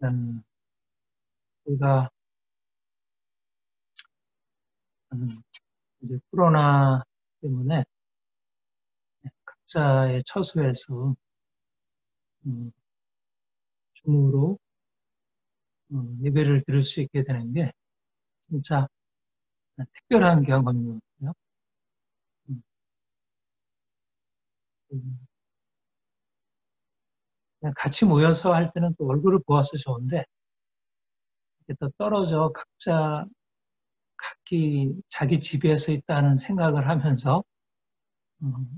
음, 우리가 이제 코로나 때문에 각자의 처소에서 음, 줌으로 예배를 드릴 수 있게 되는 게 진짜 특별한 경험이거든요. 음, 음, 그냥 같이 모여서 할 때는 또 얼굴을 보아서 좋은데 이렇게 또 떨어져 각자 각기 자기 집에서 있다는 생각을 하면서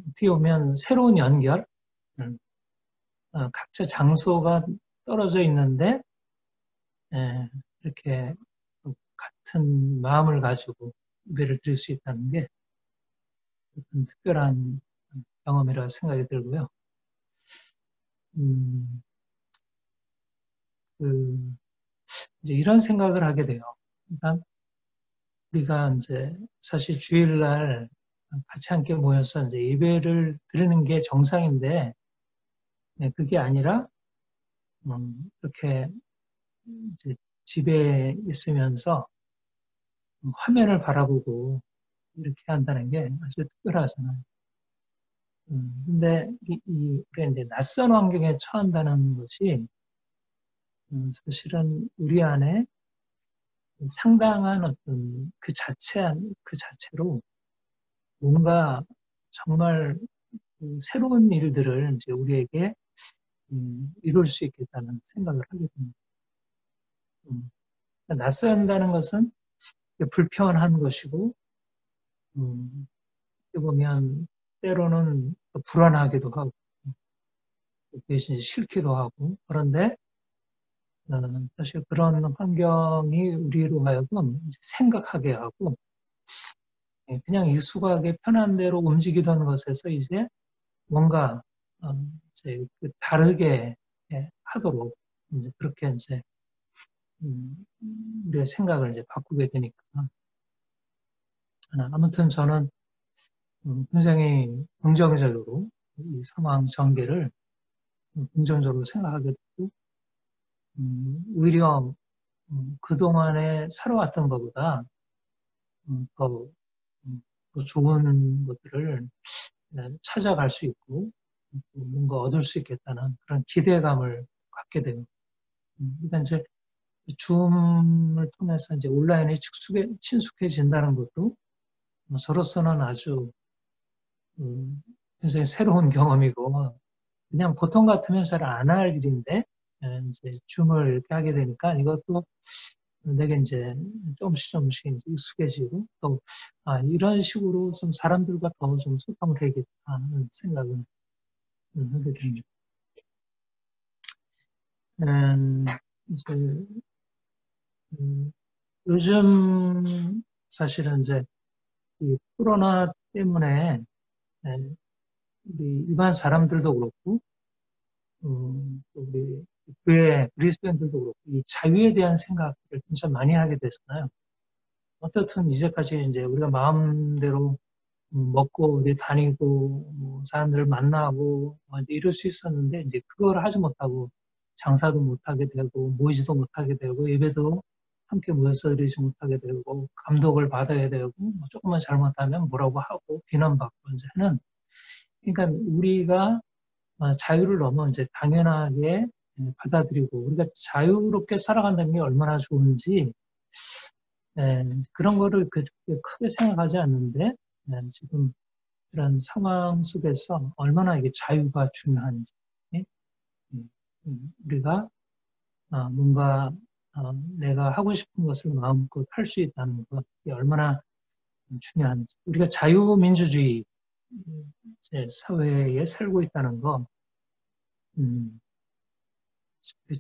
어떻게 보면 새로운 연결, 음, 각자 장소가 떨어져 있는데 예, 이렇게 같은 마음을 가지고 예배를 드릴 수 있다는 게 어떤 특별한 경험이라 생각이 들고요. 음, 그, 이제 이런 생각을 하게 돼요. 그러니까 우리가 이제 사실 주일날 같이 함께 모여서 이제 예배를 드리는 게 정상인데, 네, 그게 아니라, 이렇게 이제 집에 있으면서 화면을 바라보고 이렇게 한다는 게 아주 특별하잖아요. 근데 우리가 이제 낯선 환경에 처한다는 것이 사실은 우리 안에 상당한 어떤 그 자체로 뭔가 정말 그 새로운 일들을 이제 우리에게 이룰 수 있겠다는 생각을 하게 됩니다. 그러니까 낯선다는 것은 불편한 것이고, 어떻게 보면 때로는 불안하기도 하고, 대신 싫기도 하고, 그런데 사실 그런 환경이 우리로 하여금 생각하게 하고, 그냥 익숙하게 편한 대로 움직이던 것에서 이제 뭔가 이제 다르게 하도록 이제 그렇게 이제 우리의 생각을 이제 바꾸게 되니까 아무튼 저는 굉장히 긍정적으로 이 상황 전개를 긍정적으로 생각하게 되고 오히려 그동안에 살아왔던 것보다 더, 더 좋은 것들을 찾아갈 수 있고 뭔가 얻을 수 있겠다는 그런 기대감을 갖게 돼요. 그러니까 이제 줌을 통해서 이제 온라인에 친숙해진다는 것도 저로서는 아주 굉장히 새로운 경험이고 그냥 보통 같으면 잘 안 할 일인데 이제 줌을 이렇게 하게 되니까 이것도 내게 이제 조금씩 이제 익숙해지고 또 이런 식으로 좀 사람들과 더 좀 소통을 해야겠다 하는 생각을 하게 됩니다. 이제 요즘 사실은 이제 이 코로나 때문에 예, 우리 일반 사람들도 그렇고 우리 교회 그리스도인들도 그렇고 이 자유에 대한 생각을 진짜 많이 하게 됐잖아요. 어떻든 이제까지 이제 우리가 마음대로 먹고 어디 다니고 뭐 사람들을 만나고 뭐 이럴 수 있었는데 이제 그걸 하지 못하고 장사도 못하게 되고 모이지도 못하게 되고 예배도 함께 모여서 드리지 못하게 되고 감독을 받아야 되고 뭐 조금만 잘못하면 뭐라고 하고 비난받고 이제 하는 그러니까 우리가 자유를 너무 이제 당연하게 받아들이고 우리가 자유롭게 살아간다는 게 얼마나 좋은지 그런 거를 크게 생각하지 않는데 지금 이런 상황 속에서 얼마나 이게 자유가 중요한지 예? 우리가 뭔가 내가 하고 싶은 것을 마음껏 할 수 있다는 것 이게 얼마나 중요한지 우리가 자유민주주의 사회에 살고 있다는 거 음,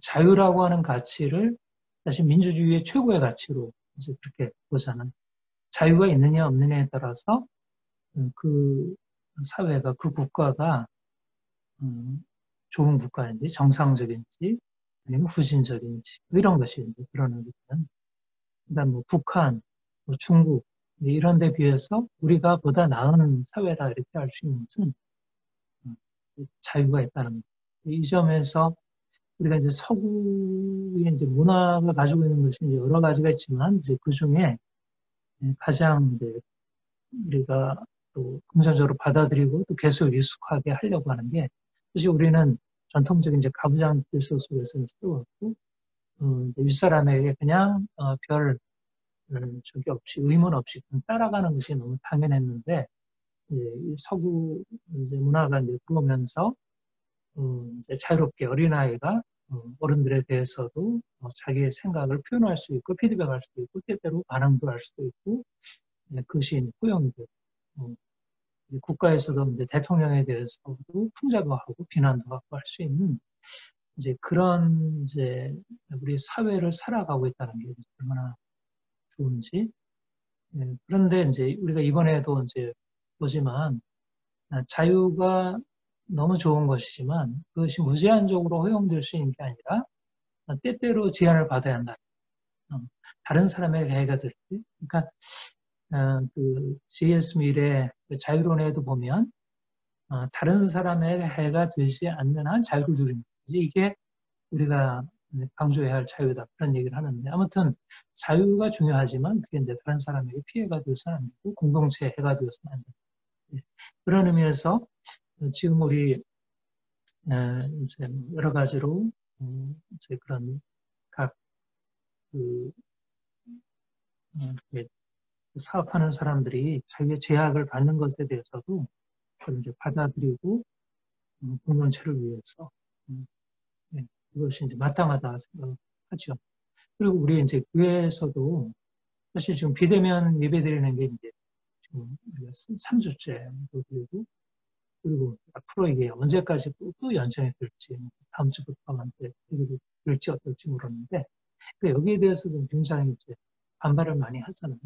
자유라고 하는 가치를 사실 민주주의의 최고의 가치로 이제 그렇게 보잖아요. 자유가 있느냐 없느냐에 따라서 그 사회가 그 국가가 좋은 국가인지 정상적인지 아니면 후진적인지 뭐 이런 것이 이제 드러나거든요. 그다음 뭐 북한, 뭐 중국 이런 데 비해서 우리가 보다 나은 사회라 이렇게 할 수 있는 것은 자유가 있다는 것. 이 점에서 우리가 이제 서구의 이제 문화가 가지고 있는 것이 이제 여러 가지가 있지만, 이제 그 중에 가장 이제 우리가 또 긍정적으로 받아들이고 또 계속 익숙하게 하려고 하는 게, 사실 우리는 전통적인 이제 가부장 질서 속에서 살아왔고, 윗사람에게 그냥 별 저기 없이 의문 없이 그냥 따라가는 것이 너무 당연했는데, 이제 이 서구 이제 문화가 이제 들어오면서 이제 자유롭게 어린아이가 어른들에 대해서도 자기의 생각을 표현할 수 있고 피드백할 수도 있고 때때로 반항도 할 수도 있고, 그것이 포용이 되고, 국가에서도 이제 대통령에 대해서도 풍자도 하고 비난도 하고 할 수 있는 이제 그런 이제 우리 사회를 살아가고 있다는 게 얼마나 좋은지. 그런데 이제 우리가 이번에도 이제 보지만, 자유가 너무 좋은 것이지만 그것이 무제한적으로 허용될 수 있는 게 아니라 때때로 제한을 받아야 한다. 다른 사람에게 해가 될 때. 그러니까 그 J.S. 밀의 자유론에도 보면 다른 사람에게 해가 되지 않는 한 자유를 누립니다. 이게 우리가 강조해야 할 자유다, 그런 얘기를 하는데, 아무튼 자유가 중요하지만 그게 이제 다른 사람에게 피해가 되어서는 안 되고 공동체에 해가 되어서는 안 되고, 그런 의미에서 지금 우리 이제 여러 가지로 이제 그런 각 그 사업하는 사람들이 자기의 제약을 받는 것에 대해서도 그걸 이제 받아들이고 공동체를 위해서 그것이 이제 마땅하다 생각하죠. 그리고 우리 이제 교회에서도 사실 지금 비대면 예배드리는 게 이제 지금 우리가 3주째도 되고, 그리고 앞으로 이게 언제까지 또 연장이 될지, 다음 주부터 될지 어떨지 모르는데, 그러니까 여기에 대해서도 굉장히 이제 반발을 많이 하잖아요.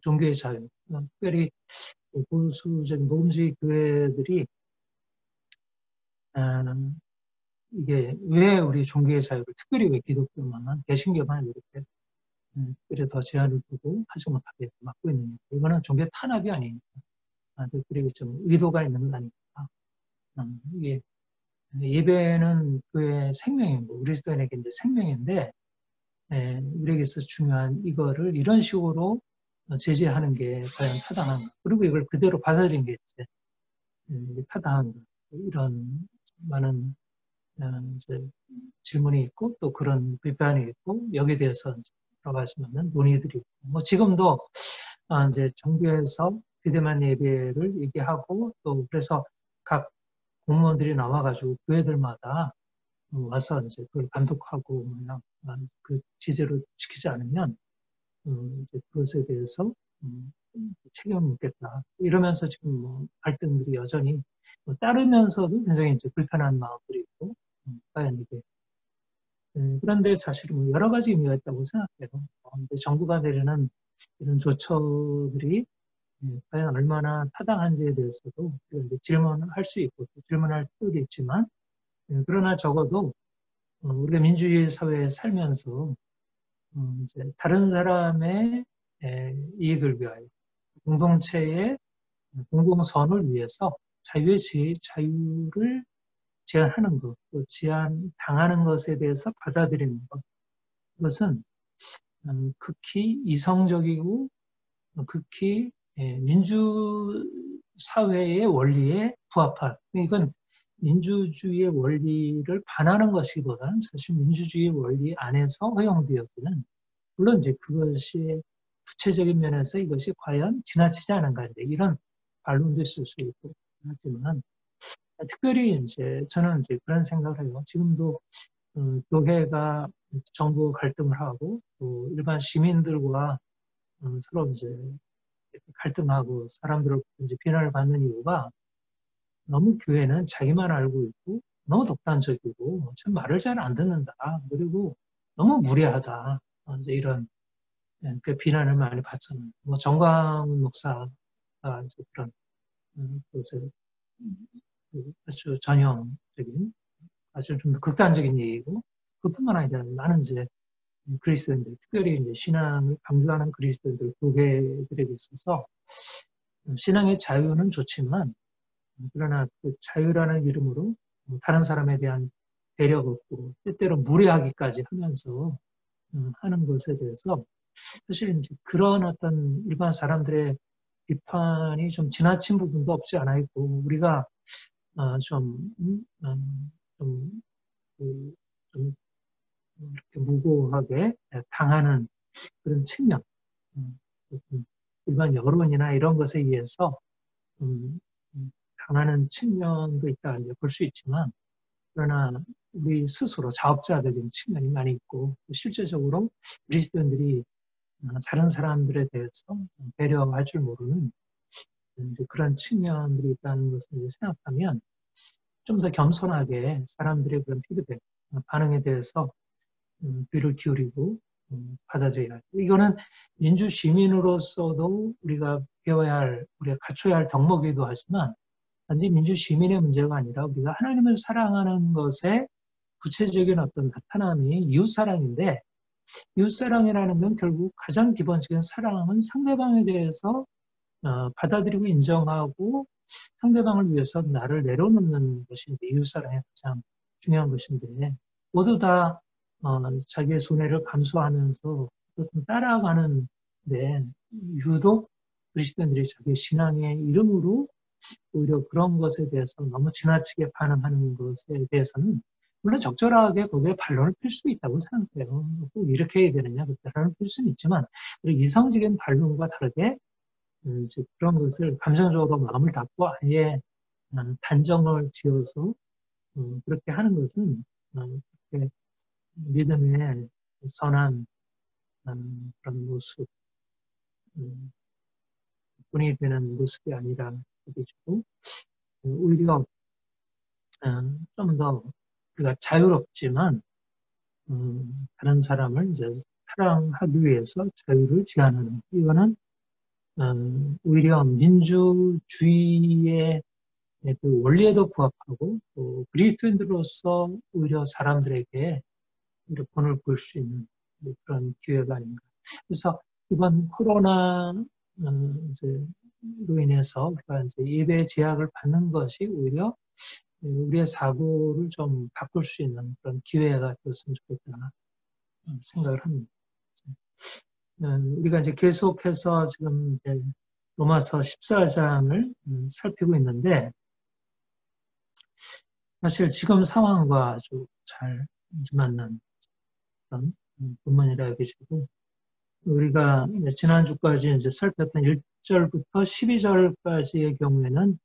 종교의 자유. 특별히 보수적인 복음주의 교회들이 이게 왜 우리 종교의 자유를, 특별히 왜 기독교만, 개신교만 이렇게 특별히 더 제한을 두고 하지 못하게 막고 있느냐. 이거는 종교 탄압이 아니니까. 그리고 좀 의도가 있는 건 아니니까. 이게 예배는 그의 생명이고 그리스도인에게 이제 생명인데, 우리에게 있어서 중요한 이거를 이런 식으로 제재하는 게 과연 타당한가? 그리고 이걸 그대로 받아들인 게 이제 타당한가? 이런 많은 이제 질문이 있고 또 그런 비판이 있고, 여기에 대해서 여러 가지 많은 논의들이 있고, 뭐 지금도 이제 정부에서 비대면 예배를 얘기하고, 또 그래서 각 공무원들이 나와가지고 교회들마다 와서 이제 그걸 감독하고 그냥 그 지제를 지키지 않으면 이제 그것에 대해서 책임을 묻겠다, 이러면서 지금 뭐 갈등들이 여전히 따르면서도 굉장히 이제 불편한 마음들이 있고, 과연 이게 그런데 사실 뭐 여러 가지 의미가 있다고 생각해요. 근데 정부가 내리는 이런 조처들이 과연 얼마나 타당한지에 대해서도 이제 질문할 수 있고 질문할 필요도 있지만, 그러나 적어도 우리가 민주주의 사회에 살면서 이제 다른 사람의 이익을 위하여 공동체의 공공선을 위해서 자유를 제한하는 것, 또 제한당하는 것에 대해서 받아들이는 것, 그것은 극히 이성적이고 극히 민주사회의 원리에 부합한, 이건 민주주의의 원리를 반하는 것이보다는 사실 민주주의 원리 안에서 허용되어지는, 물론 이제 그것이 구체적인 면에서 이것이 과연 지나치지 않은가, 이런 반론도 있을 수 있고 하지만, 특별히 이제 저는 이제 그런 생각을 해요. 지금도 교회가 정부 갈등을 하고 또 일반 시민들과 서로 이제 갈등하고 사람들을 이제 비난을 받는 이유가, 너무 교회는 자기만 알고 있고 너무 독단적이고 참 말을 잘 안 듣는다, 그리고 너무 무례하다, 이제 이런 그 비난을 많이 받잖아요. 뭐 정광훈 목사가 이제 그런 것을 아주 전형적인, 아주 좀 더 극단적인 얘기고, 그뿐만 아니라 많은 이제 그리스도인들, 특별히 이제 신앙을 강조하는 그리스도인들, 교회들에게 있어서 신앙의 자유는 좋지만, 그러나 그 자유라는 이름으로 다른 사람에 대한 배려가 없고 때때로 무례하기까지 하면서 하는 것에 대해서 사실 이제 그런 어떤 일반 사람들의 비판이 좀 지나친 부분도 없지 않아 있고 우리가 좀, 그, 좀 이렇게 무고하게 당하는 그런 측면, 일반 여론이나 이런 것에 의해서 당하는 측면도 있다 볼 수 있지만 그러나 우리 스스로 자업자득인 측면이 많이 있고 실제적으로 그리스도인들이 다른 사람들에 대해서 배려할 줄 모르는 그런 측면들이 있다는 것을 생각하면 좀 더 겸손하게 사람들의 그런 피드백, 반응에 대해서 귀를 기울이고 받아들여야 할. 이거는 민주 시민으로서도 우리가 배워야 할, 우리가 갖춰야 할 덕목이기도 하지만 단지 민주 시민의 문제가 아니라 우리가 하나님을 사랑하는 것의 구체적인 어떤 나타남이 이웃사랑인데 이웃사랑이라는 건 결국 가장 기본적인 사랑은 상대방에 대해서 받아들이고 인정하고 상대방을 위해서 나를 내려놓는 것이 이웃사랑의 가장 중요한 것인데 모두 다 자기의 손해를 감수하면서 따라가는데 유독 그리스도인들이 자기 신앙의 이름으로 오히려 그런 것에 대해서 너무 지나치게 반응하는 것에 대해서는 물론 적절하게 거기에 반론을 필 수도 있다고 생각해요. 꼭 이렇게 해야 되느냐, 그렇게 반론을 필 수는 있지만 이성적인 반론과 다르게 이제 그런 것을 감정적으로 마음을 닫고 아예 단정을 지어서 그렇게 하는 것은 그렇게 믿음의 선한 그런 모습, 본이 되는 모습이 아니라 그것이고 오히려 좀 더 우리가 자유롭지만 다른 사람을 이제 사랑하기 위해서 자유를 제한하는 이거는 오히려 민주주의의 그 원리에도 부합하고 또 그리스도인들로서 오히려 사람들에게 본을 볼 수 있는 그런 기회가 아닌가. 그래서 이번 코로나 이제로 인해서 우리가 이제 예배 제약을 받는 것이 오히려 우리의 사고를 좀 바꿀 수 있는 그런 기회가 되었으면 좋겠다 생각을 합니다. 우리가 이제 계속해서 지금 이제 로마서 14장을 살피고 있는데 사실 지금 상황과 아주 잘 맞는 그런 본문이라 여기시고 우리가 지난주까지 이제 살폈던 1절부터 12절까지의 경우에는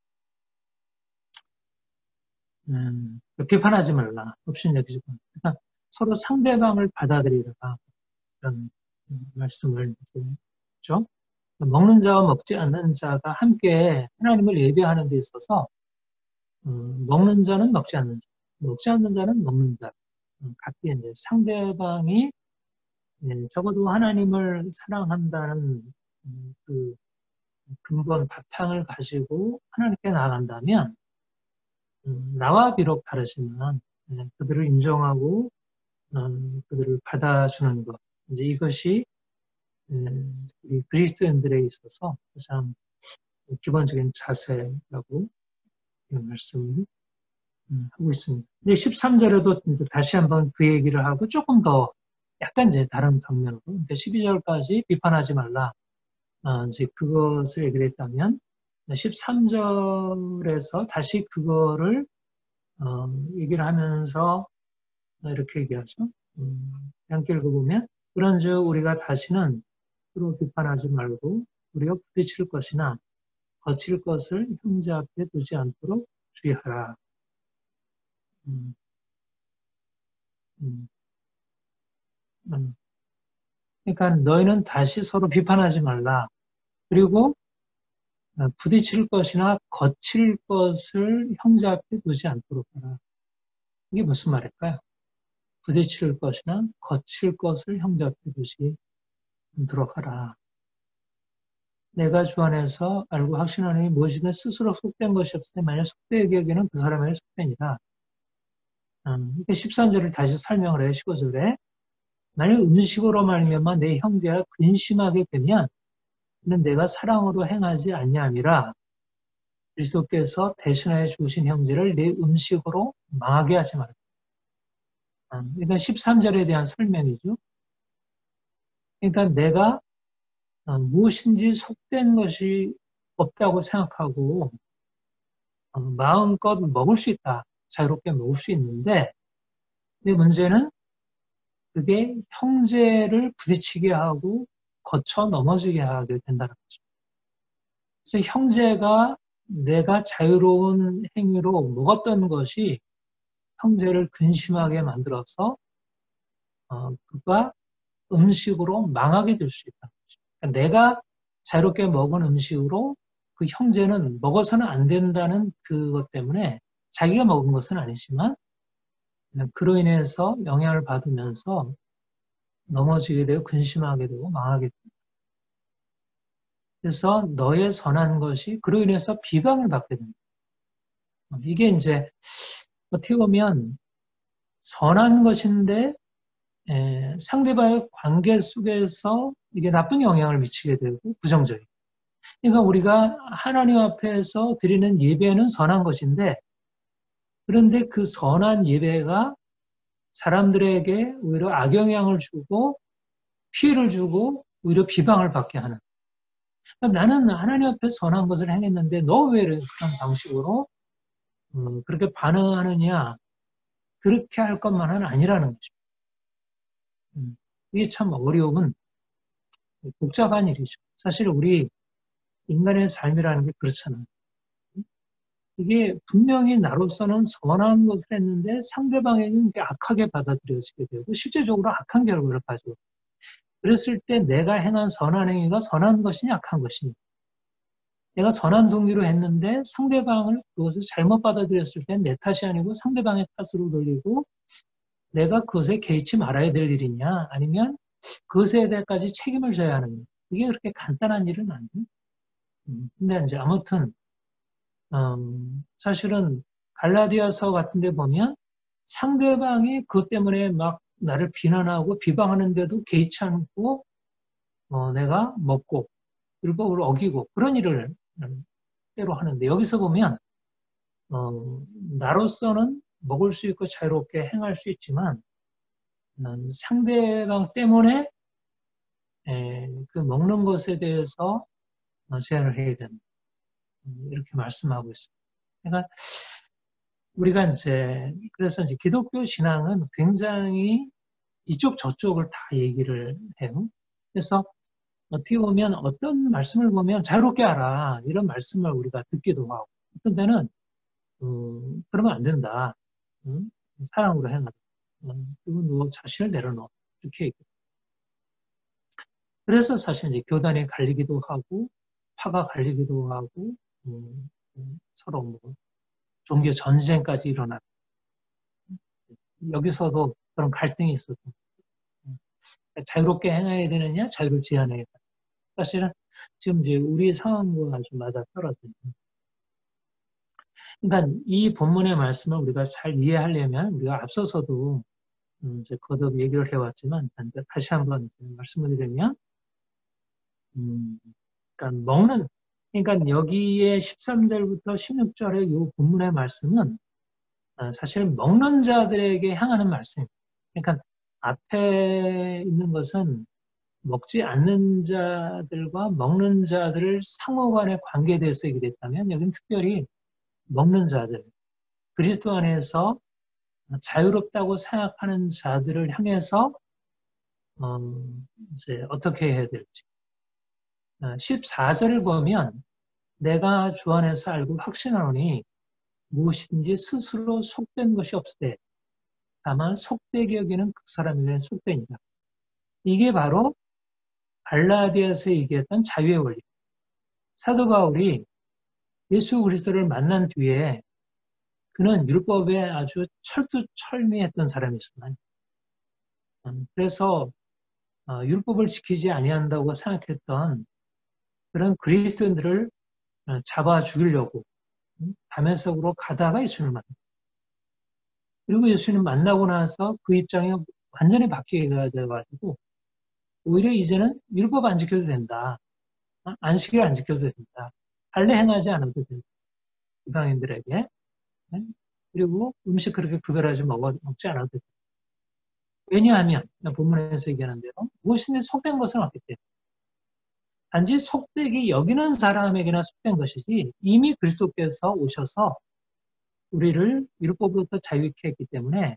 비판하지 말라. 없인 여기시고 그러니까 서로 상대방을 받아들이라 그런 말씀을 했죠. 먹는 자와 먹지 않는 자가 함께 하나님을 예배하는 데 있어서 먹는 자는 먹지 않는 자, 먹지 않는 자는 먹는 자. 각기 이제 상대방이 적어도 하나님을 사랑한다는 그 근본 바탕을 가지고 하나님께 나아간다면 나와 비록 다르지만 그들을 인정하고 그들을 받아주는 것. 이제 이것이 우리 그리스도인들에 있어서 가장 기본적인 자세라고 말씀을 하고 있습니다. 근데 13절에도 다시 한번 그 얘기를 하고 조금 더 약간 이제 다른 방면으로 12절까지 비판하지 말라. 이제 그것을 얘기를 했다면 13절에서 다시 그거를 얘기를 하면서 이렇게 얘기하죠. 함께 읽어보면 그런즉 우리가 다시는 서로 비판하지 말고 우리가 부딪힐 것이나 거칠 것을 형제 앞에 두지 않도록 주의하라. 그러니까 너희는 다시 서로 비판하지 말라. 그리고 부딪힐 것이나 거칠 것을 형제 앞에 두지 않도록 하라. 이게 무슨 말일까요? 부딪힐 것이나 거칠 것을 형제 앞에 두지 않도록 하라. 내가 주 안에서 알고 확신하니 무엇이든 스스로 속된 것이 없으니 만약 속되게 여기는 그 사람의 속된이다. 13절을 다시 설명을 해요. 15절에 만약 음식으로 말미암아 내 형제가 근심하게 되면 그는 내가 사랑으로 행하지 아니함이라. 그리스도께서 대신하여 주신 형제를 내 음식으로 망하게 하지 말라. 그러니까 13절에 대한 설명이죠. 그러니까 내가 무엇인지 속된 것이 없다고 생각하고 마음껏 먹을 수 있다. 자유롭게 먹을 수 있는데 근데 문제는 그게 형제를 부딪히게 하고 거쳐 넘어지게 하게 된다는 거죠. 그래서 형제가 내가 자유로운 행위로 먹었던 것이 형제를 근심하게 만들어서 그가 음식으로 망하게 될 수 있다는 거죠. 그러니까 내가 자유롭게 먹은 음식으로 그 형제는 먹어서는 안 된다는 그것 때문에 자기가 먹은 것은 아니지만 그로 인해서 영향을 받으면서 넘어지게 되고 근심하게 되고 망하게 됩니다. 그래서 너의 선한 것이 그로 인해서 비방을 받게 됩니다. 이게 이제 어떻게 보면 선한 것인데 상대방의 관계 속에서 이게 나쁜 영향을 미치게 되고 부정적인. 그러니까 우리가 하나님 앞에서 드리는 예배는 선한 것인데 그런데 그 선한 예배가 사람들에게 오히려 악영향을 주고 피해를 주고 오히려 비방을 받게 하는. 그러니까 나는 하나님 앞에 선한 것을 행했는데 너 왜 그런 방식으로 그렇게 반응하느냐. 그렇게 할 것만은 아니라는 거죠. 이게 참 어려움은 복잡한 일이죠. 사실 우리 인간의 삶이라는 게 그렇잖아요. 이게 분명히 나로서는 선한 것을 했는데 상대방에게는 악하게 받아들여지게 되고 실제적으로 악한 결과를 가져요. 그랬을 때 내가 행한 선한 행위가 선한 것이냐 악한 것이냐. 내가 선한 동기로 했는데 상대방을 그것을 잘못 받아들였을 땐 내 탓이 아니고 상대방의 탓으로 돌리고 내가 그것에 개의치 말아야 될 일이냐 아니면 그것에 대해까지 책임을 져야 하느냐. 이게 그렇게 간단한 일은 아니에요. 근데 이제 아무튼 사실은 갈라디아서 같은 데 보면 상대방이 그것 때문에 막 나를 비난하고 비방하는데도 개의치 않고 내가 먹고 율법을 어기고 그런 일을 때로 하는데 여기서 보면 나로서는 먹을 수 있고 자유롭게 행할 수 있지만 상대방 때문에 그 먹는 것에 대해서 제한을 해야 된다. 이렇게 말씀하고 있습니다. 그러니까 우리가 이제 그래서 이제 기독교 신앙은 굉장히 이쪽 저쪽을 다 얘기를 해요. 그래서 어떻게 보면 어떤 말씀을 보면 자유롭게 하라 이런 말씀을 우리가 듣기도 하고 어떤 때는 그러면 안 된다. 사랑으로 행하라. 그리고 너 자신을 내려놓아. 이렇게 얘기해요. 그래서 사실 이제 교단이 갈리기도 하고 파가 갈리기도 하고 서로 뭐 종교 전쟁까지 일어나고 여기서도 그런 갈등이 있었고 자유롭게 행해야 되느냐 자유를 제한해야 되느냐 사실은 지금 이제 우리 상황과 아주 맞아 떨어져요. 그러니까 이 본문의 말씀을 우리가 잘 이해하려면 우리가 앞서서도 이제 거듭 얘기를 해왔지만 다시 한번 말씀을 드리면 그러니까 그러니까 여기에 13절부터 16절의 이 본문의 말씀은 사실 먹는 자들에게 향하는 말씀입니다. 그러니까 앞에 있는 것은 먹지 않는 자들과 먹는 자들을 상호간의 관계에 대해서 얘기됐다면 여기는 특별히 먹는 자들, 그리스도 안에서 자유롭다고 생각하는 자들을 향해서 이제 어떻게 해야 될지. 14절을 보면 내가 주 안에서 알고 확신하노니 무엇인지 스스로 속된 것이 없으되 다만 속되게 여기는 그 사람에게는 속되니라. 이게 바로 갈라디아서 얘기했던 자유의 원리. 사도 바울이 예수 그리스도를 만난 뒤에 그는 율법에 아주 철두철미했던 사람이었어요. 그래서 율법을 지키지 아니한다고 생각했던 그런 그리스도인들을 잡아 죽이려고 다메섹으로 가다가 예수님을 만났어요. 그리고 예수님 만나고 나서 그 입장이 완전히 바뀌게 돼가지고 오히려 이제는 율법 안 지켜도 된다. 안식일 안 지켜도 된다. 할례 행하지 않아도 된다. 이방인들에게. 그리고 음식 그렇게 구별하지 먹지 않아도 된다. 왜냐하면 본문에서 얘기하는 대로 무엇이든 속된 것은 없기 때문에 단지 속되게 여기는 사람에게나 속된 것이지 이미 그리스도께서 오셔서 우리를 율법으로부터 자유케 했기 때문에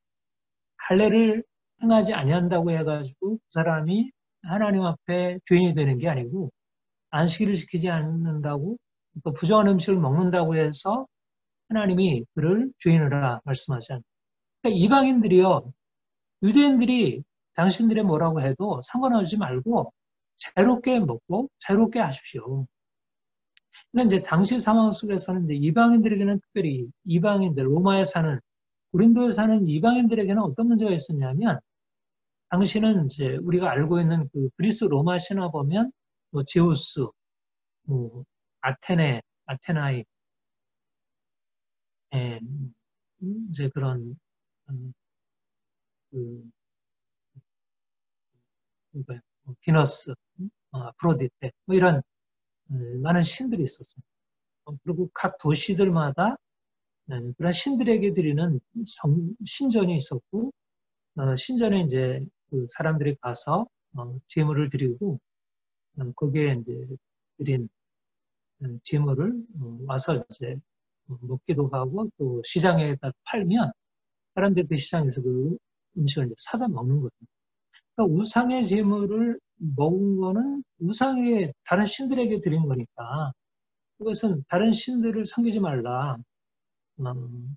할례를 행하지 아니한다고 해가지고 그 사람이 하나님 앞에 죄인이 되는 게 아니고 안식일을 지키지 않는다고 또 부정한 음식을 먹는다고 해서 하나님이 그를 죄인이라 말씀하지 않습니다. 그러니까 이방인들이요, 유대인들이 당신들의 뭐라고 해도 상관하지 말고 자유롭게 먹고 자유롭게 하십시오. 그런데 이제 당시 상황 속에서는 이제 이방인들에게는 특별히 이방인들, 로마에 사는, 고린도에 사는 이방인들에게는 어떤 문제가 있었냐면, 당시는 이제 우리가 알고 있는 그 그리스 로마 신화 보면, 뭐 제우스, 뭐 아테네, 아테나이, 예, 이제 그런 그 비너스, 아프로디테, 뭐 이런 많은 신들이 있었어요. 그리고 각 도시들마다 그런 신들에게 드리는 신전이 있었고, 신전에 이제 그 사람들이 가서 제물을 드리고, 거기에 이제 드린 제물을 와서 이제 먹기도 하고, 또 시장에다 팔면 사람들이 그 시장에서 그 음식을 이제 사다 먹는 거죠. 그러니까 우상의 제물을 먹은 거는 우상의 다른 신들에게 드린 거니까, 그것은 다른 신들을 섬기지 말라.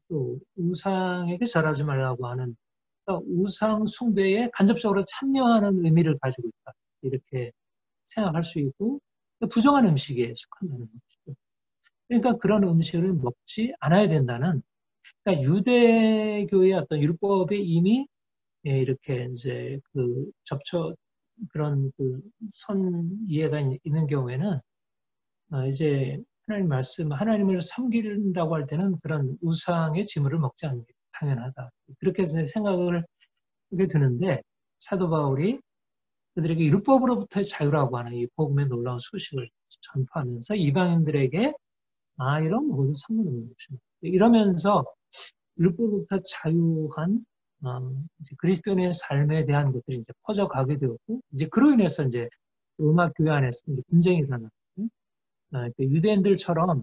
또 우상에게 절하지 말라고 하는 그러니까 우상 숭배에 간접적으로 참여하는 의미를 가지고 있다. 이렇게 생각할 수 있고 부정한 음식에 속한다는 것이죠. 그러니까 그런 음식을 먹지 않아야 된다는 그러니까 유대교의 어떤 율법에 이미 이렇게 이제 그 접촉 그런 그 선 이해가 있는 경우에는 이제 하나님 말씀, 하나님을 섬긴다고 할 때는 그런 우상의 지물을 먹지 않는 게 당연하다. 그렇게 생각을 하게 되는데 사도 바울이 그들에게 율법으로부터의 자유라고 하는 이 복음의 놀라운 소식을 전파하면서 이방인들에게 이런 모두 상관없는 것입니다. 이러면서 율법으로부터 자유한 이제 그리스도인의 삶에 대한 것들이 이제 퍼져가게 되었고 이제 그로 인해서 이제 로마 교회 안에서 이제 분쟁이 일어났고 유대인들처럼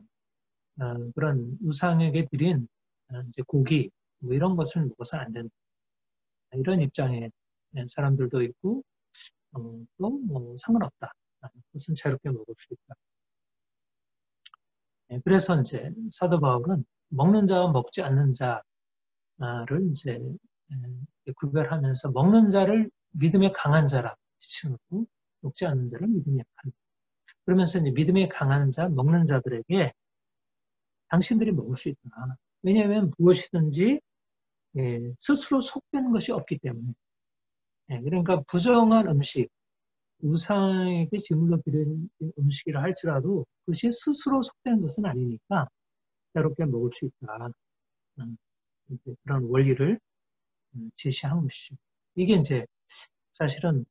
그런 우상에게 드린 이제 고기 뭐 이런 것을 먹어서는 안 된다. 이런 입장의 사람들도 있고 또 뭐 상관없다. 그것은 자유롭게 먹을 수 있다. 그래서 이제 사도 바울은 먹는 자와 먹지 않는 자를 이제 구별하면서 먹는 자를 믿음에 강한 자라 지칭하고 먹지 않는 자를 믿음에 약한 자. 그러면서 이제 믿음에 강한 자, 먹는 자들에게 당신들이 먹을 수 있다. 왜냐하면 무엇이든지 스스로 속되는 것이 없기 때문에. 그러니까 부정한 음식, 우상에게 제물로 드리는 음식이라 할지라도 그것이 스스로 속되는 것은 아니니까 자유롭게 먹을 수 있다. 그런 원리를 제시한 것이죠. 이게 이제 사실은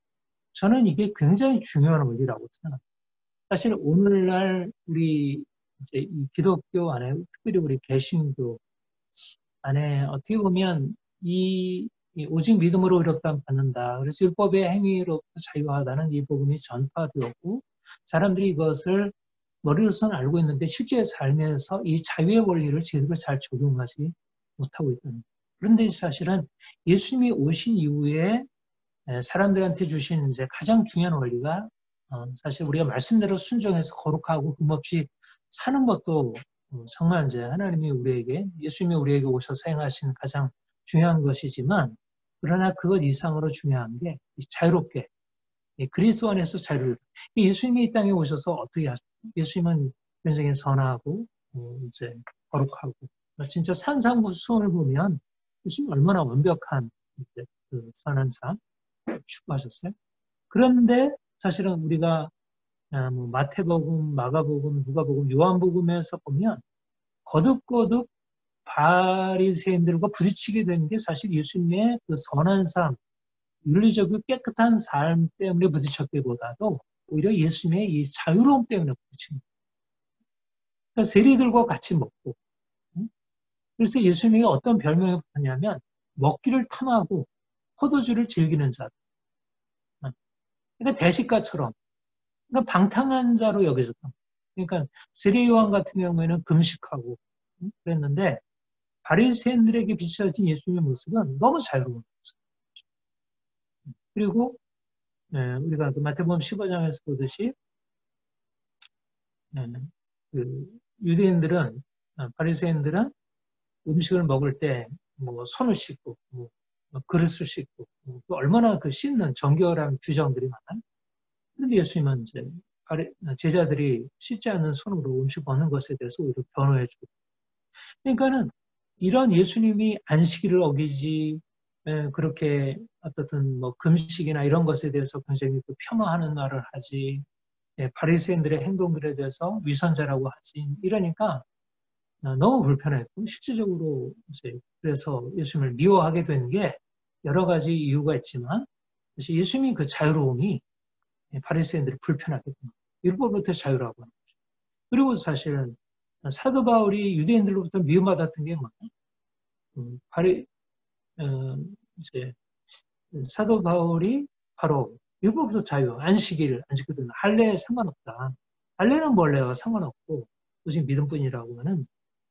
저는 이게 굉장히 중요한 원리라고 생각합니다. 사실 오늘날 우리 이제 이 기독교 안에 특별히 우리 개신교 안에 어떻게 보면 이 오직 믿음으로 의롭다함 받는다. 그래서 율법의 행위로부터 자유하다는 이 복음이 전파되었고 사람들이 이것을 머리로서는 알고 있는데 실제 삶에서 이 자유의 원리를 제대로 잘 적용하지 못하고 있다는 거예요. 그런데 사실은 예수님이 오신 이후에 사람들한테 주신 이제 가장 중요한 원리가 사실 우리가 말씀대로 순종해서 거룩하고 흠없이 사는 것도 정말 이제 하나님이 우리에게 예수님이 우리에게 오셔서 행하신 가장 중요한 것이지만 그러나 그것 이상으로 중요한 게 자유롭게 그리스도 안에서 자유를 예수님이 이 땅에 오셔서 어떻게 하셨죠? 예수님은 굉장히 선하고 이제 거룩하고 진짜 산상수훈을 보면 예수님 얼마나 완벽한 이제 그 선한 삶 추구하셨어요. 그런데 사실은 우리가 뭐 마태복음, 마가복음, 누가복음, 요한복음에서 보면 거듭거듭 바리새인들과 부딪히게 된 게 사실 예수님의 그 선한 삶, 윤리적으로 깨끗한 삶 때문에 부딪혔기보다도 오히려 예수님의 이 자유로움 때문에 부딪힌 거예요. 그러니까 세리들과 같이 먹고 그래서 예수님이 어떤 별명을 붙였냐면 먹기를 탐하고 포도주를 즐기는 자. 그러니까 대식가처럼, 그러니까 방탕한 자로 여겨졌던. 그러니까 세례 요한 같은 경우에는 금식하고 그랬는데 바리새인들에게 비춰진 예수님의 모습은 너무 자유로운 모습. 그리고 우리가 그 마태복음 15장에서 보듯이 그 유대인들은 바리새인들은 음식을 먹을 때 뭐 손을 씻고 뭐 그릇을 씻고 또 얼마나 그 씻는 정결한 규정들이 많아요. 그런데 예수님은 이제 제자들이 씻지 않는 손으로 음식 먹는 것에 대해서 오히려 변호해주고. 그러니까는 이런 예수님이 안식일을 어기지 그렇게 어떻든 뭐 금식이나 이런 것에 대해서 굉장히 폄하하는 말을 하지 바리새인들의 행동들에 대해서 위선자라고 하지 이러니까 너무 불편했고 실질적으로 이제 그래서 예수님을 미워하게 된 게 여러 가지 이유가 있지만 사실 예수님이 그 자유로움이 바리새인들을 불편하게 됩니다. 율법부터 자유라고 하는 거죠. 그리고 사실은 사도 바울이 유대인들로부터 미움받았던 게 뭐냐? 이제 사도 바울이 바로 율법부터 자유, 안식일을 안식일은 할례에 상관없다. 할례는 원래와 상관없고 오직 믿음뿐이라고 하는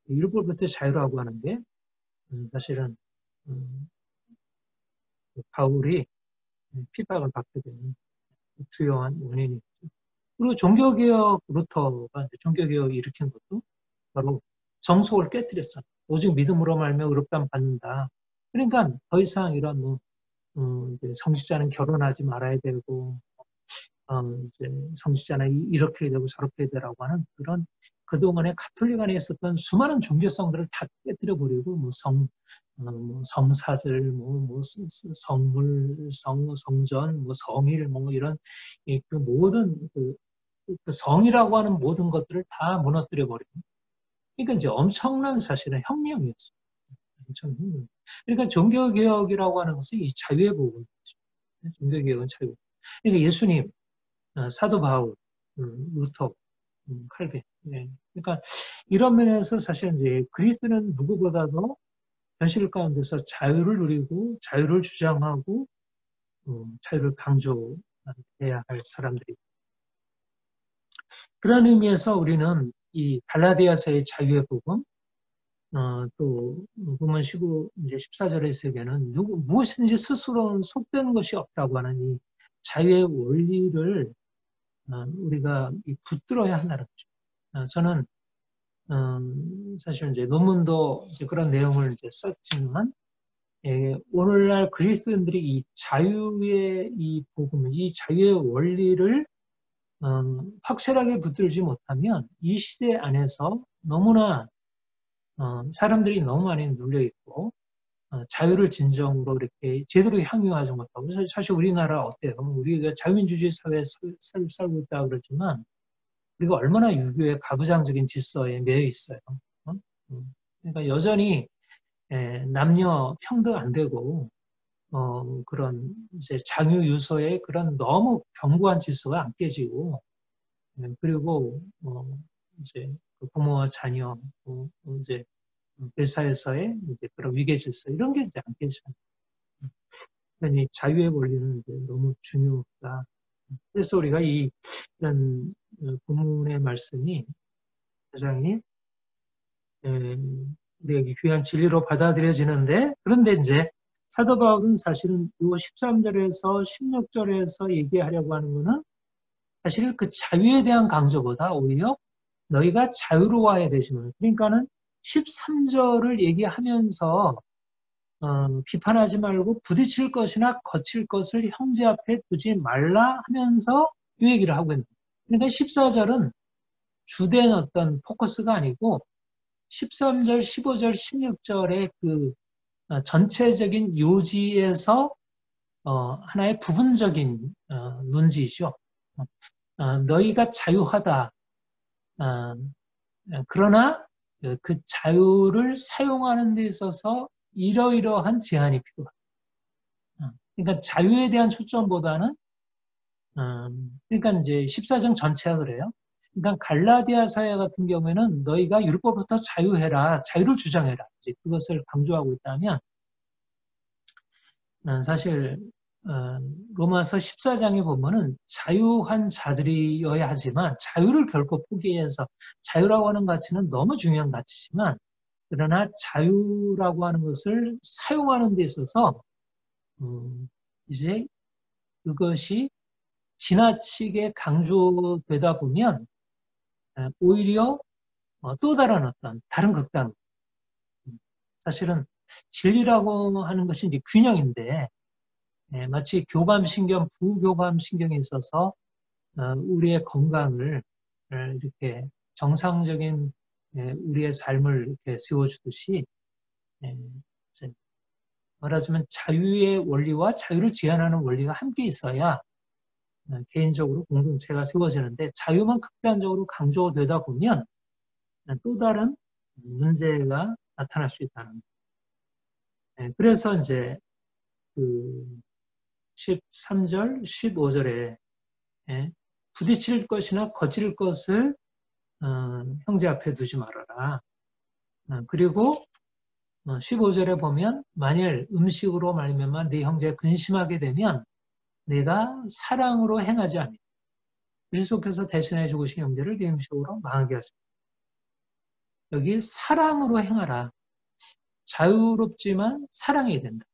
율법부터 자유라고 하는 게 사실은 바울이 핍박을 받게 되는 주요한 원인이죠. 그리고 종교개혁 루터가 종교개혁을 일으킨 것도 바로 정속을 깨뜨렸잖아요. 오직 믿음으로 말미암아 의롭다함 받는다. 그러니까 더 이상 이런 이제 성직자는 결혼하지 말아야 되고 이제 성직자는 이렇게 되고 저렇게 되라고 하는 그런 그동안에 가톨릭 안에 있었던 수많은 종교성들을 다 깨뜨려 버리고 뭐 성사들 뭐 성물 성전 뭐 성일 뭐 이런 그 모든 그 성이라고 하는 모든 것들을 다 무너뜨려 버리고 그러니까 이제 엄청난 사실은 혁명이었어요. 엄청 혁명. 그러니까 종교개혁이라고 하는 것은 이 자유의 부분이죠. 종교개혁은 자유. 그러니까 예수님, 사도 바울, 루터, 칼빈. 네. 그러니까 이런 면에서 사실 이제 그리스도는 누구보다도 현실 가운데서 자유를 누리고 자유를 주장하고 자유를 강조해야 할 사람들이. 그런 의미에서 우리는 이 갈라디아서의 자유의 복음, 또 보면 15, 이제 14절에서에게는 무엇이든지 스스로 속되는 것이 없다고 하는 이 자유의 원리를 우리가 붙들어야 한다는 거죠. 저는 사실 이제 논문도 이제 그런 내용을 이제 썼지만 오늘날 그리스도인들이 이 자유의 이 복음, 이 자유의 원리를 확실하게 붙들지 못하면 이 시대 안에서 너무나 사람들이 너무 많이 눌려 있고 자유를 진정으로 이렇게 제대로 향유하지 못하고 사실 우리나라 어때요? 우리가 자유민주주의 사회에 살고 있다 그러지만 우리가 얼마나 유교의 가부장적인 질서에 매여 있어요. 그러니까 여전히 남녀 평등 안 되고 그런 이제 장유유서의 그런 너무 견고한 질서가 안 깨지고 그리고 이제 그 부모와 자녀 이제 회사에서의 이제 그런 위계 질서 이런 게 이제 안 깨지잖아요. 그러니 자유의 권리는 이제 너무 중요하다. 그래서 우리가 이런 본문의 말씀이 굉장히 우리에게 귀한 진리로 받아들여지는데 그런데 이제 사도 바울은 사실은 이 13절에서 16절에서 얘기하려고 하는 것은 사실 그 자유에 대한 강조보다 오히려 너희가 자유로워야 되시는 그러니까는 13절을 얘기하면서 비판하지 말고 부딪힐 것이나 거칠 것을 형제 앞에 두지 말라 하면서 이 얘기를 하고 있는 거예요. 그러니까 14절은 주된 어떤 포커스가 아니고 13절, 15절, 16절의 그 전체적인 요지에서 하나의 부분적인 논지이죠. 너희가 자유하다. 그러나 그 자유를 사용하는 데 있어서 이러이러한 제한이 필요하다. 그러니까 자유에 대한 초점보다는 그러니까 이제 14장 전체가 그래요. 그러니까 갈라디아 사회 같은 경우에는 너희가 율법부터 자유해라, 자유를 주장해라. 이제 그것을 강조하고 있다면 사실 로마서 14장에 보면은 자유한 자들이어야 하지만 자유를 결코 포기해서 자유라고 하는 가치는 너무 중요한 가치지만 그러나 자유라고 하는 것을 사용하는 데 있어서 이제 그것이 지나치게 강조되다 보면 오히려 또 다른 어떤 다른 극단 사실은 진리라고 하는 것이 이제 균형인데 마치 교감신경, 부교감신경에 있어서 우리의 건강을 이렇게 정상적인 우리의 삶을 이렇게 세워주듯이 말하자면 자유의 원리와 자유를 제한하는 원리가 함께 있어야 개인적으로 공동체가 세워지는데 자유만 극단적으로 강조되다 보면 또 다른 문제가 나타날 수 있다는 거예요. 그래서 이제 그 13절, 15절에 부딪힐 것이나 거칠 것을 형제 앞에 두지 말아라. 그리고 15절에 보면 만일 음식으로 말미암아 네 형제가 근심하게 되면 내가 사랑으로 행하지 않니. 그리스도께서 대신해 죽으신 형제를 네 음식으로 망하게 하소서. 여기 사랑으로 행하라. 자유롭지만 사랑해야 된다.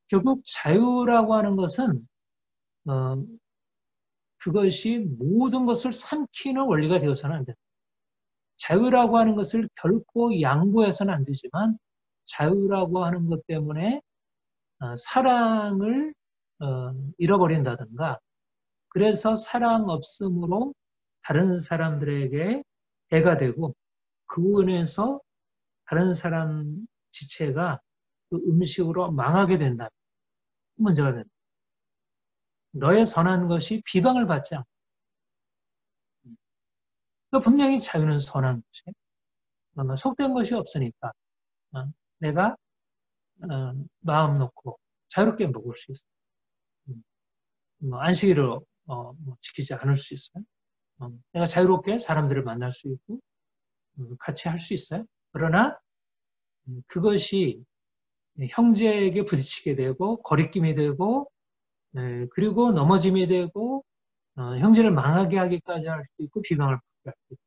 결국 자유라고 하는 것은 그것이 모든 것을 삼키는 원리가 되어서는 안 된다. 자유라고 하는 것을 결코 양보해서는 안 되지만 자유라고 하는 것 때문에 사랑을 잃어버린다든가 그래서 사랑 없음으로 다른 사람들에게 해가 되고 그 은에서 다른 사람 지체가 그 음식으로 망하게 된다. 문제가 된다. 너의 선한 것이 비방을 받지 않고 분명히 자유는 선한 것이 속된 것이 없으니까 내가 마음 놓고 자유롭게 먹을 수 있어요. 안식일을 지키지 않을 수 있어요. 내가 자유롭게 사람들을 만날 수 있고 같이 할 수 있어요. 그러나 그것이 형제에게 부딪히게 되고 거리낌이 되고 그리고 넘어짐이 되고 형제를 망하게 하기까지 할 수 있고 비방을 받게 할 수 있고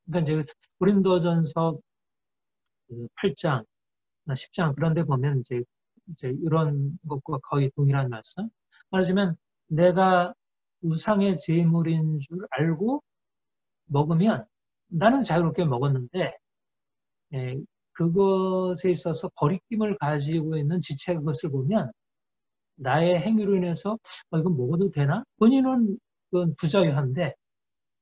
그러니까 이제 고린도전서 8장, 10장 그런 데 보면 이제 이런 것과 거의 동일한 말씀. 말하자면 내가 우상의 제물인 줄 알고 먹으면 나는 자유롭게 먹었는데 그것에 있어서 거리낌을 가지고 있는 지체가 그것을 보면 나의 행위로 인해서 이건 먹어도 되나? 본인은 그건 부자유한데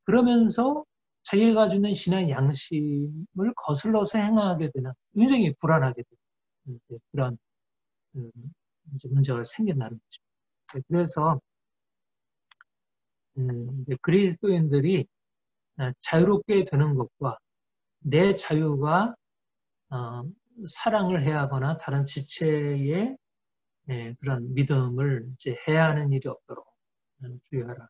그러면서 자기가 가지고 있는 신앙 양심을 거슬러서 행하게 되는 굉장히 불안하게 되는 그런 문제가 생긴다는 거죠. 그래서 그리스도인들이 자유롭게 되는 것과 내 자유가 사랑을 해야 하거나 다른 지체의 그런 믿음을 이제 해야 하는 일이 없도록 주의하라.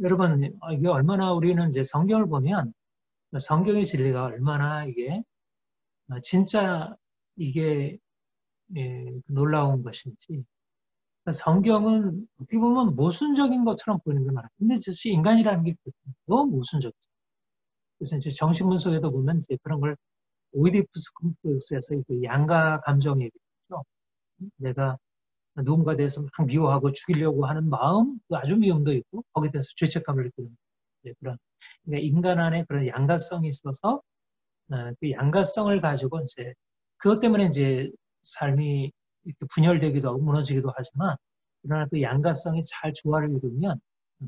여러분, 이게 얼마나 우리는 이제 성경을 보면 성경의 진리가 얼마나 이게 진짜 이게 놀라운 것인지 성경은 어떻게 보면 모순적인 것처럼 보이는 게 많아요. 근데 사실 인간이라는 게 너무 모순적이죠. 그래서 이제 정신분 속에도 보면 이제 그런 걸 오이디푸스 컴플렉스에서 그 양가 감정 얘기죠. 내가 누군가에 대해서 막 미워하고 죽이려고 하는 마음, 그 아주 미움도 있고 거기에 대해서 죄책감을 느끼는 그런 그러니까 인간 안에 그런 양가성이 있어서 그 양가성을 가지고 이제 그것 때문에 이제 삶이 이렇게 분열되기도 하고 무너지기도 하지만 그러나 그 양가성이 잘 조화를 이루면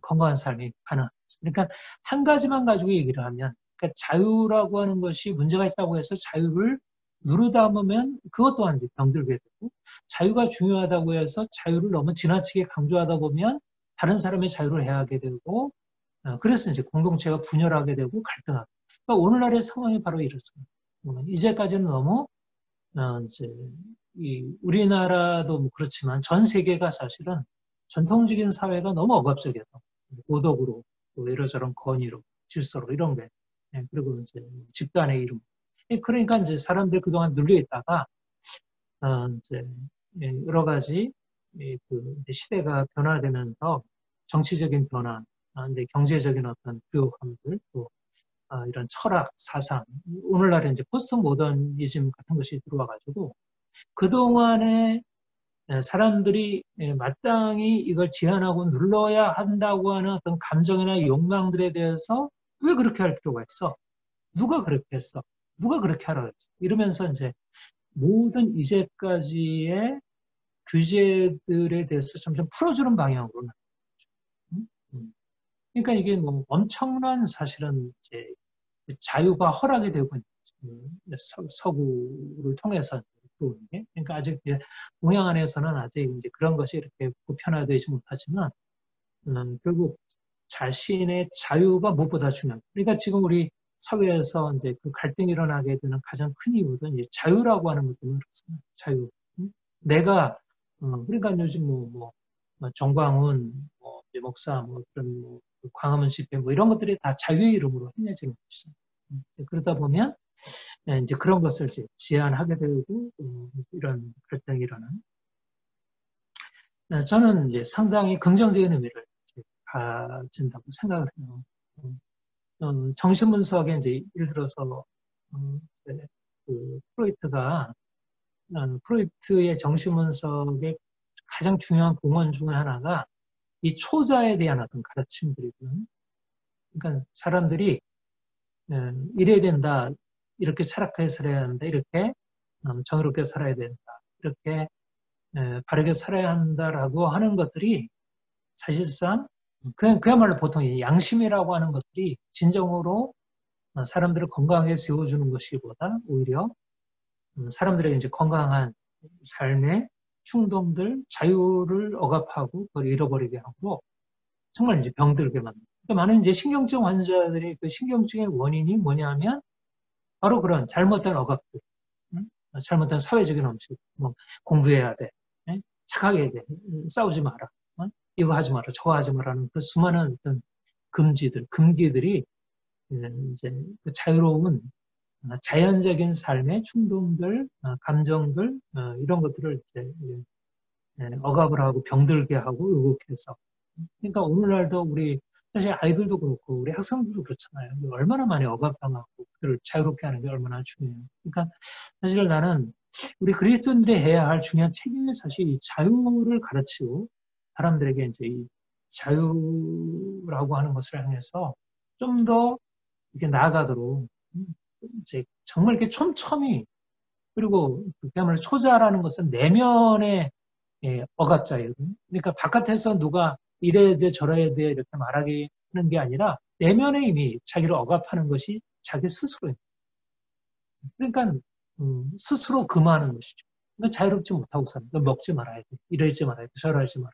건강한 삶이 가능합니다. 그러니까 한 가지만 가지고 얘기를 하면 그러니까 자유라고 하는 것이 문제가 있다고 해서 자유를 누르다 보면 그것 또한 병들게 되고 자유가 중요하다고 해서 자유를 너무 지나치게 강조하다 보면 다른 사람의 자유를 해하게 되고 그래서 이제 공동체가 분열하게 되고 갈등하게. 그러니까 오늘날의 상황이 바로 이렇습니다. 이제까지는 너무 이제 우리나라도 뭐 그렇지만 전 세계가 사실은 전통적인 사회가 너무 억압적이어서 고독으로 또 이러저런 권위로 질서로 이런 게 그리고 이제 집단의 이름 그러니까 이제 사람들 그동안 눌려 있다가 이제 여러 가지 그 시대가 변화되면서 정치적인 변화, 이제 경제적인 어떤 부요함들, 또 이런 철학, 사상, 오늘날에 이제 포스트 모더니즘 같은 것이 들어와가지고 그동안에 사람들이 마땅히 이걸 제한하고 눌러야 한다고 하는 어떤 감정이나 욕망들에 대해서 왜 그렇게 할 필요가 있어? 누가 그렇게 했어? 누가 그렇게 하라고 했어? 이러면서 이제 모든 이제까지의 규제들에 대해서 점점 풀어주는 방향으로 나가죠. 그러니까 이게 뭐 엄청난 사실은 이제 자유가 허락이 되고 있는 서구를 통해서 들어오는 게. 그러니까 아직 동양 안에서는 아직 이제 그런 것이 이렇게 보편화되지 못하지만 결국 자신의 자유가 무엇보다 중요한. 그러니까 지금 우리 사회에서 이제 그 갈등이 일어나게 되는 가장 큰 이유는 이제 자유라고 하는 것 때문에 그렇습니다. 자유. 내가 그러니까 요즘 정광훈, 목사, 그런 광화문 집회 이런 것들이 다 자유의 이름으로 행해지는 것이죠. 그러다 보면 이제 그런 것을 이제 제한하게 되고 이런 갈등이 일어나는. 저는 이제 상당히 긍정적인 의미를 가진다고 생각을 해요. 정신분석에 이제 예를 들어서 그 프로이트의 정신분석의 가장 중요한 공헌 중에 하나가 이 초자에 대한 어떤 가르침들이거든요. 그러니까 사람들이 이래야 된다, 이렇게 철학해서 살아야 한다, 이렇게 정의롭게 살아야 된다, 이렇게 바르게 살아야 한다라고 하는 것들이 사실상 그야말로 보통 양심이라고 하는 것들이 진정으로 사람들을 건강하게 세워주는 것이보다 오히려 사람들의 이제 건강한 삶의 충동들, 자유를 억압하고 그걸 잃어버리게 하고 정말 이제 병들게 만듭니다. 그러니까 많은 이제 신경증 환자들이 그 신경증의 원인이 뭐냐면 바로 그런 잘못된 억압들, 잘못된 사회적인 음식, 공부해야 돼, 착하게 해야 돼, 싸우지 마라, 이거 하지 마라, 저거 하지 마라는 그 수많은 어떤 금기들이 이제 그 자유로운 자연적인 삶의 충동들, 감정들 이런 것들을 이제 억압을 하고 병들게 하고 의혹해서. 그러니까 오늘날도 우리 사실 아이들도 그렇고 우리 학생들도 그렇잖아요. 얼마나 많이 억압당하고 그들을 자유롭게 하는 게 얼마나 중요해요. 그러니까 사실 나는 우리 그리스도인들이 해야 할 중요한 책임이 사실 이 자유를 가르치고 사람들에게 이제 이 자유라고 하는 것을 향해서 좀 더 이렇게 나아가도록 이제 정말 이렇게 촘촘히 그리고 그야말로 초자라는 것은 내면의 억압자거든요. 그러니까 바깥에서 누가 이래야 돼 저래야 돼 이렇게 말하게 하는 게 아니라 내면에 이미 자기를 억압하는 것이 자기 스스로예요. 그러니까 스스로 금하는 것이죠. 그러니까 자유롭지 못하고 사는 거 먹지 말아야 돼. 이러지 말아야 돼. 저러지 말아야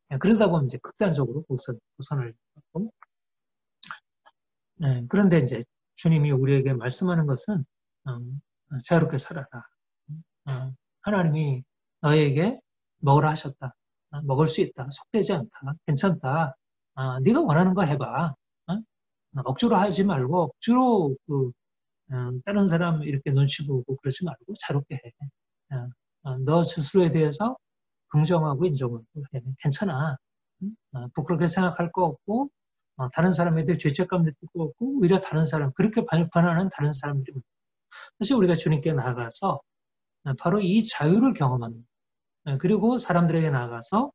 돼. 그러다 보면 이제 극단적으로 벗어날 고 그런데 이제 주님이 우리에게 말씀하는 것은 자유롭게 살아라. 하나님이 너에게 먹으라 하셨다. 먹을 수 있다. 속되지 않다. 괜찮다. 네가 원하는 거 해봐. 억지로 하지 말고 억지로 다른 사람 이렇게 눈치 보고 그러지 말고 자유롭게 해. 너 스스로에 대해서 긍정하고 인정하고 해. 괜찮아. 부끄럽게 생각할 거 없고 다른 사람에 대해 죄책감 느낄 거 없고 오히려 다른 사람 그렇게 반응하는 다른 사람들이 사실 우리가 주님께 나아가서 바로 이 자유를 경험하는 그리고 사람들에게 나아가서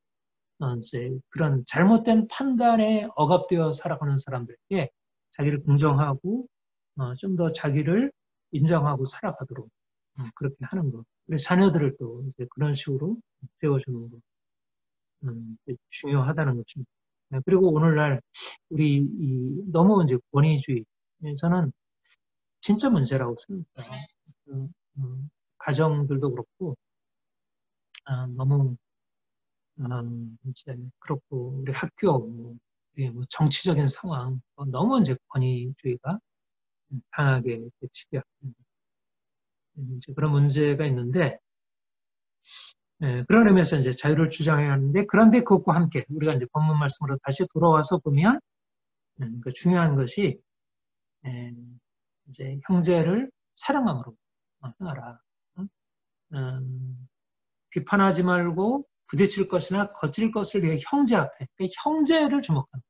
이제 그런 잘못된 판단에 억압되어 살아가는 사람들에게 자기를 긍정하고 좀 더 자기를 인정하고 살아가도록 그렇게 하는 것. 우리 자녀들을 또 이제 그런 식으로 세워주는 것 중요하다는 것입니다. 그리고 오늘날 우리 너무 이제 권위주의 저는 진짜 문제라고 생각해요. 가정들도 그렇고 너무 이제 그렇고 우리 학교 뭐 정치적인 상황 너무 이제 권위주의가 강하게 지배하는 이제 그런 문제가 있는데 그런 의미에서 이제 자유를 주장해야 하는데 그런데 그것과 함께 우리가 이제 본문 말씀으로 다시 돌아와서 보면 그 중요한 것이 이제 형제를 사랑함으로 행하라. 비판하지 말고 부딪힐 것이나 거칠 것을 위해 형제 앞에, 그러니까 형제를 주목하는 거예요.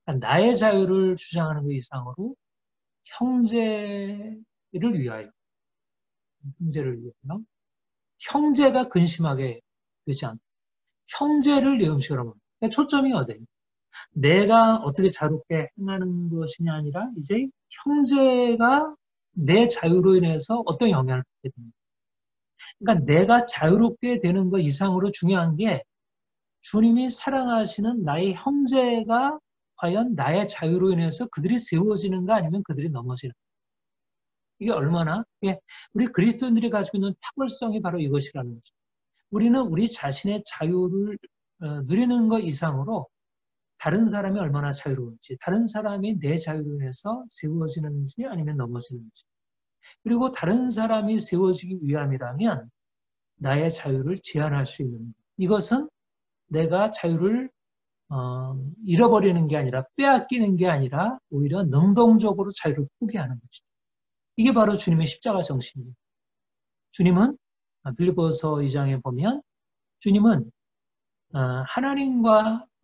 그러니까 나의 자유를 주장하는 것 이상으로 형제를 위하여, 형제를 위하여, 형제가 근심하게 되지 않고, 형제를 내 음식으로 먹는. 그러니까 초점이 어디에? 내가 어떻게 자유롭게 행하는 것이 아니라 이제 형제가 내 자유로 인해서 어떤 영향을 받게 됩니다. 그러니까 내가 자유롭게 되는 것 이상으로 중요한 게 주님이 사랑하시는 나의 형제가 과연 나의 자유로 인해서 그들이 세워지는가 아니면 그들이 넘어지는가. 이게 얼마나 우리 그리스도인들이 가지고 있는 탁월성이 바로 이것이라는 거죠. 우리는 우리 자신의 자유를 누리는 것 이상으로 다른 사람이 얼마나 자유로운지, 다른 사람이 내 자유로 인해서 세워지는지 아니면 넘어지는지, 그리고 다른 사람이 세워지기 위함이라면 나의 자유를 제한할 수 있는 것. 이것은 내가 자유를 잃어버리는 게 아니라 빼앗기는 게 아니라 오히려 능동적으로 자유를 포기하는 것이죠. 이게 바로 주님의 십자가 정신입니다. 주님은 빌립보서 2장에 보면 주님은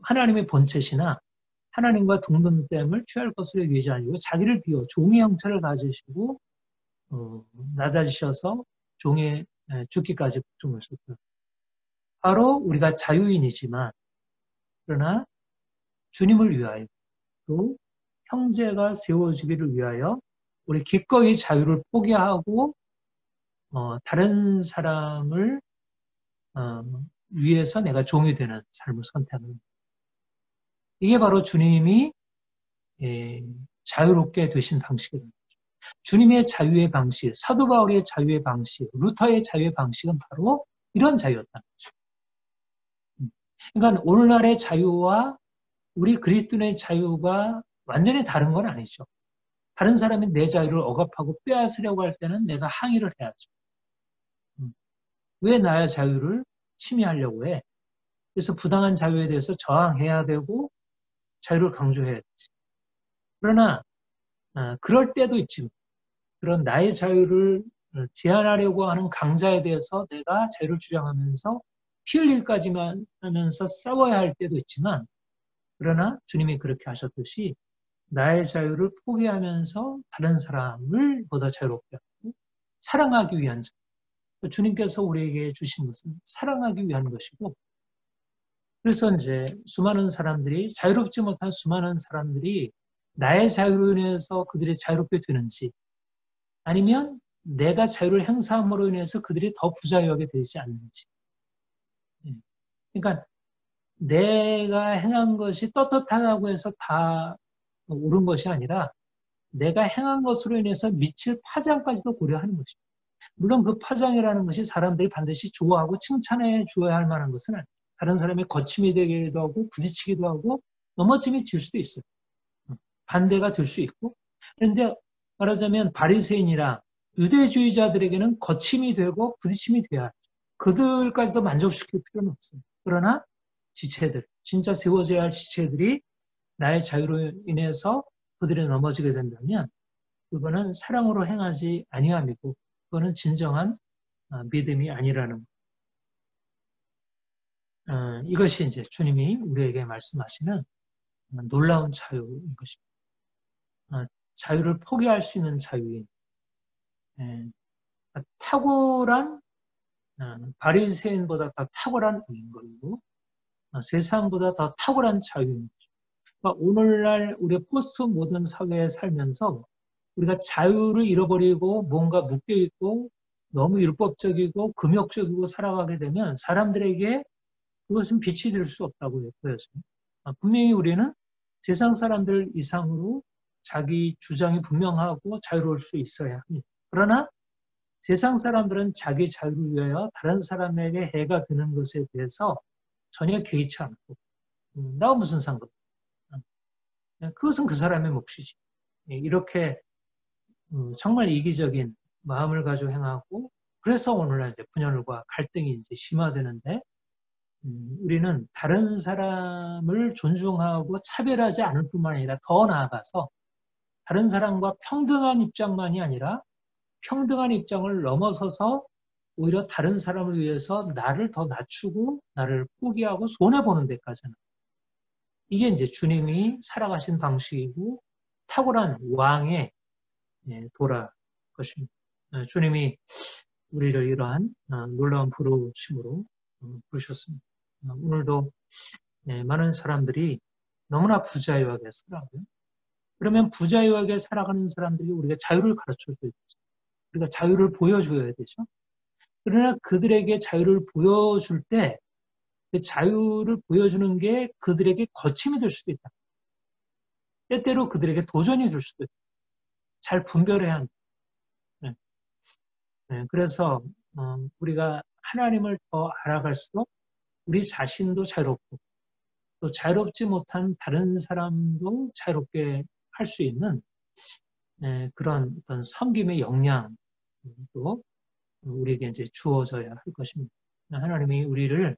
하나님의 본체시나 하나님과 동등됨을 취할 것을 얘기하지 않고 자기를 비워 종의 형체를 가지시고 낮아지셔서 종의 죽기까지 복종하셨다. 바로 우리가 자유인이지만 그러나 주님을 위하여 또 형제가 세워지기를 위하여 우리 기꺼이 자유를 포기하고 다른 사람을 위해서 내가 종이 되는 삶을 선택합니다. 이게 바로 주님이 자유롭게 되신 방식입니다. 주님의 자유의 방식, 사도 바울의 자유의 방식, 루터의 자유의 방식은 바로 이런 자유였다는 거죠. 그러니까 오늘날의 자유와 우리 그리스도인의 자유가 완전히 다른 건 아니죠. 다른 사람이 내 자유를 억압하고 빼앗으려고 할 때는 내가 항의를 해야죠. 왜 나의 자유를 침해하려고 해? 그래서 부당한 자유에 대해서 저항해야 되고 자유를 강조해야 되지. 그러나 그럴 때도 있지만 그런 나의 자유를 제한하려고 하는 강자에 대해서 내가 자유를 주장하면서 피 흘리기까지만 하면서 싸워야 할 때도 있지만 그러나 주님이 그렇게 하셨듯이 나의 자유를 포기하면서 다른 사람을 보다 자유롭게 하고 사랑하기 위한 자유. 주님께서 우리에게 주신 것은 사랑하기 위한 것이고 그래서 이제 수많은 사람들이 자유롭지 못한 수많은 사람들이 나의 자유로 인해서 그들이 자유롭게 되는지 아니면 내가 자유를 행사함으로 인해서 그들이 더 부자유하게 되지 않는지. 그러니까 내가 행한 것이 떳떳하다고 해서 다 옳은 것이 아니라 내가 행한 것으로 인해서 미칠 파장까지도 고려하는 것입니다. 물론 그 파장이라는 것이 사람들이 반드시 좋아하고 칭찬해 주어야 할 만한 것은 아니에요. 다른 사람의 거침이 되기도 하고 부딪히기도 하고 넘어짐이 질 수도 있어요. 반대가 될 수 있고. 그런데 말하자면 바리새인이랑 유대주의자들에게는 거침이 되고 부딪힘이 돼야 하죠. 그들까지도 만족시킬 필요는 없어요. 그러나 지체들, 진짜 세워져야 할 지체들이 나의 자유로 인해서 그들이 넘어지게 된다면 그거는 사랑으로 행하지 아니함이고 그거는 진정한 믿음이 아니라는 것. 이것이 이제 주님이 우리에게 말씀하시는 놀라운 자유인 것입니다. 자유를 포기할 수 있는 자유인. 탁월한 바리새인보다 더 탁월한 의인걸로 세상보다 더 탁월한 자유인 거죠. 그러니까 오늘날 우리 포스트 모던 사회에 살면서 우리가 자유를 잃어버리고 뭔가 묶여있고 너무 율법적이고 금욕적이고 살아가게 되면 사람들에게 그것은 빛이 될 수 없다고 보여져요. 분명히 우리는 세상 사람들 이상으로 자기 주장이 분명하고 자유로울 수 있어야 합니다. 그러나 세상 사람들은 자기 자유를 위하여 다른 사람에게 해가 되는 것에 대해서 전혀 개의치 않고 나와 무슨 상관? 그것은 그 사람의 몫이지. 이렇게 정말 이기적인 마음을 가지고 행하고 그래서 오늘날 이제 분열과 갈등이 이제 심화되는데 우리는 다른 사람을 존중하고 차별하지 않을 뿐만 아니라 더 나아가서 다른 사람과 평등한 입장만이 아니라 평등한 입장을 넘어서서 오히려 다른 사람을 위해서 나를 더 낮추고 나를 포기하고 손해보는 데까지는. 이게 이제 주님이 살아가신 방식이고 탁월한 왕의 도라 것입니다. 주님이 우리를 이러한 놀라운 부르심으로 부르셨습니다. 오늘도 많은 사람들이 너무나 부자유하게 살아가요. 그러면 부자유하게 살아가는 사람들이 우리가 자유를 가르쳐줘야 되죠. 우리가 자유를 보여줘야 되죠. 그러나 그들에게 자유를 보여줄 때 그 자유를 보여주는 게 그들에게 거침이 될 수도 있다. 때때로 그들에게 도전이 될 수도 있다. 잘 분별해야 한다. 그래서 우리가 하나님을 더 알아갈수록 우리 자신도 자유롭고 또 자유롭지 못한 다른 사람도 자유롭게 할 수 있는 그런 어떤 섬김의 역량도 우리에게 이제 주어져야 할 것입니다. 하나님이 우리를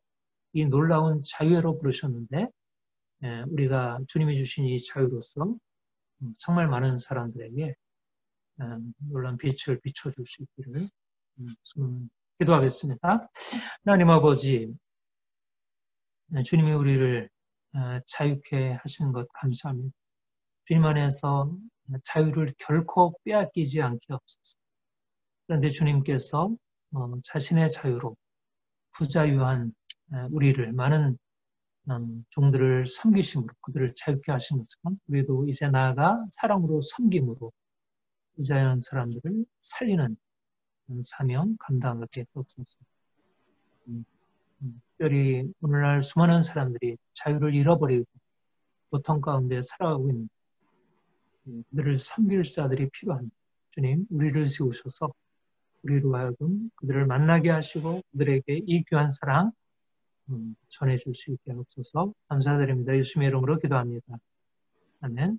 이 놀라운 자유로 부르셨는데 우리가 주님이 주신 이 자유로서 정말 많은 사람들에게 놀라운 빛을 비춰줄 수 있기를 기도하겠습니다. 하나님 아버지, 주님이 우리를 자유케 하시는 것 감사합니다. 주님 안에서 자유를 결코 빼앗기지 않게 하옵소서. 그런데 주님께서 자신의 자유로 부자유한 우리를 많은 종들을 섬기심으로 그들을 자유케 하신 것처럼 우리도 이제 나아가 사랑으로 섬김으로 부자유한 사람들을 살리는 사명 감당하게 하옵소서. 특별히 오늘날 수많은 사람들이 자유를 잃어버리고 고통 가운데 살아가고 있는 그들을 섬길 자들이 필요합니다. 주님, 우리를 세우셔서 우리로 하여금 그들을 만나게 하시고 그들에게 이 귀한 사랑 전해줄 수 있게 하옵소서. 감사드립니다. 예수님의 이름으로 기도합니다. 아멘.